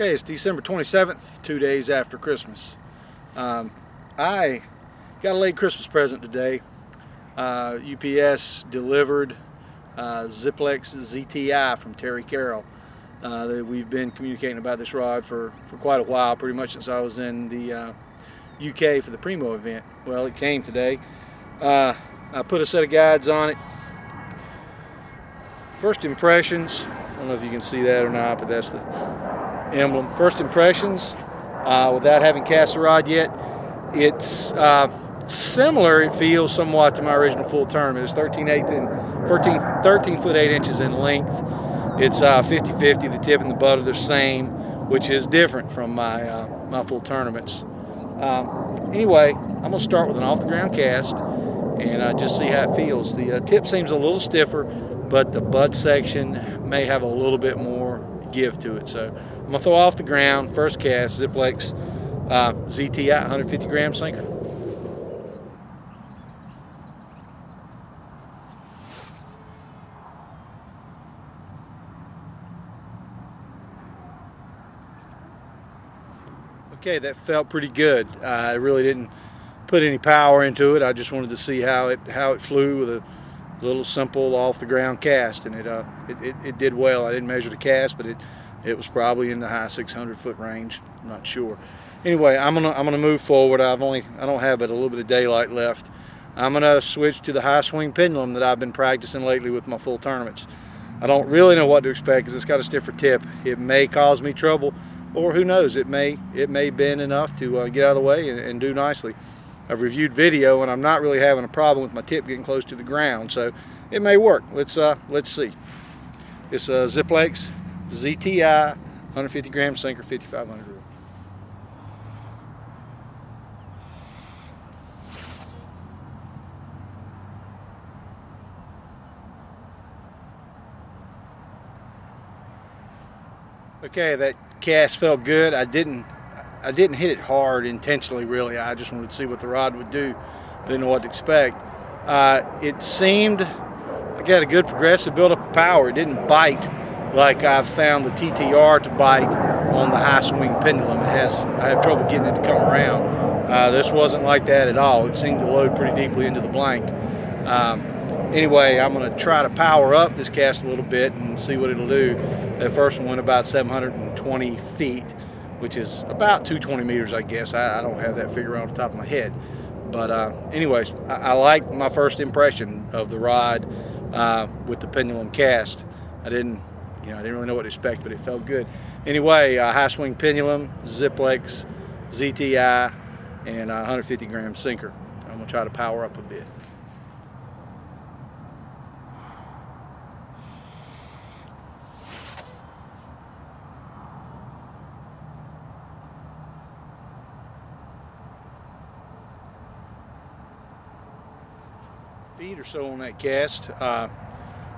Okay, it's December 27th, 2 days after Christmas. I got a late Christmas present today. UPS delivered Zziplex ZTI from Terry Carroll. We've been communicating about this rod for quite a while, pretty much since I was in the UK for the Primo event. Well, it came today. I put a set of guides on it. First impressions, I don't know if you can see that or not, but that's the emblem. First impressions, without having cast the rod yet, it's similar, it feels somewhat to my original full tournament. It's 13 foot 8 inches in length. It's 50-50, the tip and the butt are the same, which is different from my full tournaments. Anyway, I'm going to start with an off the ground cast and just see how it feels. The tip seems a little stiffer, but the butt section may have a little bit more give to it. So I'm going to throw off the ground, first cast, Zziplex ZTI 150 gram sinker. Okay, that felt pretty good. I really didn't put any power into it. I just wanted to see how it flew with a little simple off the ground cast, and it did well. I didn't measure the cast, but it was probably in the high 600 foot range. I'm not sure. Anyway, I'm gonna move forward. I don't have but a little bit of daylight left. I'm gonna switch to the high swing pendulum that I've been practicing lately with my full tournaments. I don't really know what to expect because it's got a stiffer tip. It may cause me trouble, or who knows, it may bend enough to get out of the way and do nicely. I've reviewed video and I'm not really having a problem with my tip getting close to the ground, so it may work. Let's see. It's a Zziplex ZTI 150 gram sinker, 5500 reel. Okay, that cast felt good. I didn't hit it hard intentionally, really. I just wanted to see what the rod would do. I didn't know what to expect. It seemed I got a good progressive build up of power. It didn't bite like I've found the TTR to bite on the high swing pendulum. I have trouble getting it to come around. This wasn't like that at all. It seemed to load pretty deeply into the blank. Anyway, I'm going to try to power up this cast a little bit and see what it'll do. That first one went about 720 feet, which is about 220 meters, I guess. I don't have that figure on the top of my head. But anyways, I like my first impression of the rod with the pendulum cast. I didn't really know what to expect, but it felt good. Anyway, high swing pendulum, Zziplex, ZTI, and 150 gram sinker. I'm gonna try to power up a bit. Feet or so on that cast.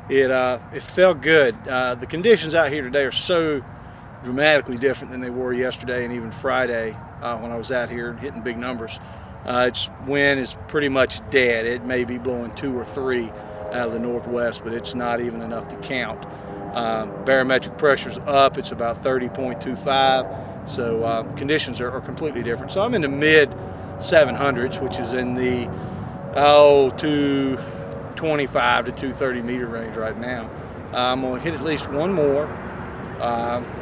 It felt good. The conditions out here today are so dramatically different than they were yesterday and even Friday when I was out here hitting big numbers. Wind is pretty much dead. It may be blowing 2 or 3 out of the northwest, but it's not even enough to count. Barometric pressure's up. It's about 30.25, so conditions are completely different. So I'm in the mid 700s, which is in the 225 to 230 meter range right now. I'm going to hit at least one more,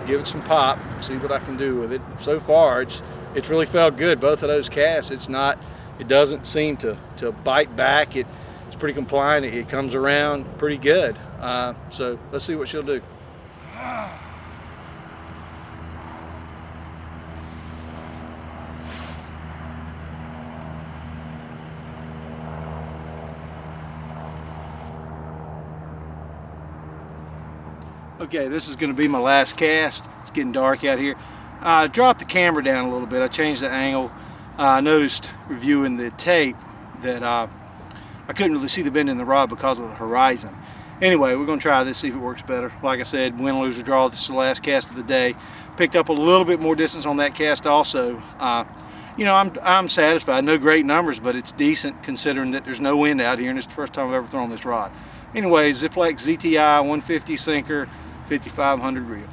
give it some pop, see what I can do with it. So far, it's really felt good. Both of those casts, it doesn't seem to bite back. It's pretty compliant. It comes around pretty good. So let's see what she'll do. Okay, this is going to be my last cast. It's getting dark out here. I dropped the camera down a little bit. I changed the angle. I noticed reviewing the tape that I couldn't really see the bend in the rod because of the horizon. Anyway, we're going to try this, see if it works better. Like I said, win, lose, or draw. This is the last cast of the day. Picked up a little bit more distance on that cast also. You know, I'm satisfied. No great numbers, but it's decent considering that there's no wind out here, and it's the first time I've ever thrown this rod. Anyway, Zziplex ZTI 150 sinker, 5500 reel.